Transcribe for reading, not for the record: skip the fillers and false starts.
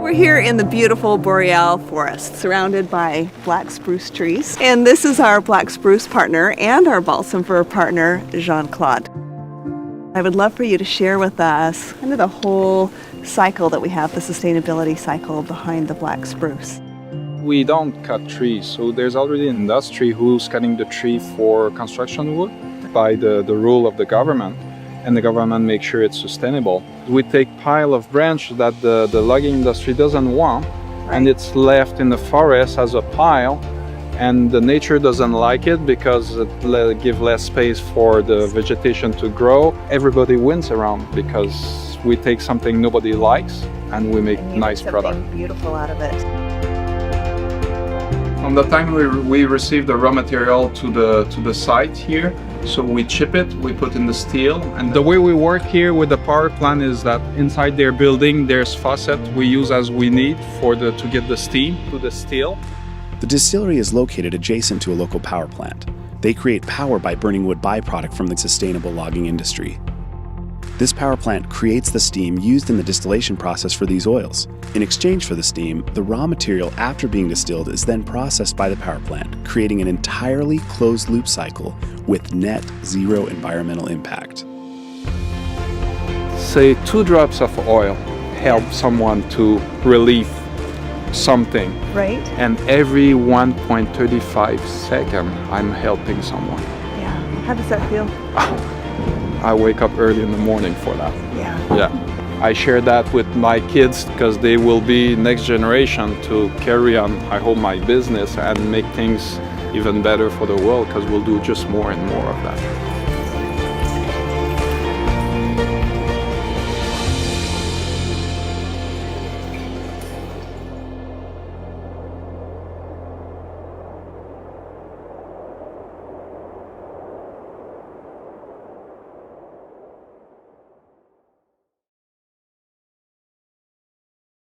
We're here in the beautiful boreal forest surrounded by black spruce trees. And this is our black spruce partner and our balsam fir partner, Jean-Claude. I would love for you to share with us kind of the whole cycle that we have, the sustainability cycle behind the black spruce. We don't cut trees, so there's already an industry who's cutting the tree for construction wood by the rule of the government, and the government makes sure it's sustainable. We take pile of branch that the logging industry doesn't want, and it's left in the forest as a pile, and the nature doesn't like it because it gives less space for the vegetation to grow. Everybody wins around because we take something nobody likes and we make nice product. Beautiful out of it. From the time we receive the raw material to the site here, so we chip it, we put in the steel, and the way we work here with the power plant is that inside their building there's faucet we use as we need to get the steam to the steel. The distillery is located adjacent to a local power plant. They create power by burning wood byproduct from the sustainable logging industry. This power plant creates the steam used in the distillation process for these oils. In exchange for the steam, the raw material after being distilled is then processed by the power plant, creating an entirely closed-loop cycle with net zero environmental impact. Say 2 drops of oil help someone to relieve something. Right. And every 1.35 seconds, I'm helping someone. Yeah. How does that feel? I wake up early in the morning for that. Yeah. Yeah. I share that with my kids because they will be next generation to carry on, I hope, my business and make things even better for the world, because we'll do just more and more of that.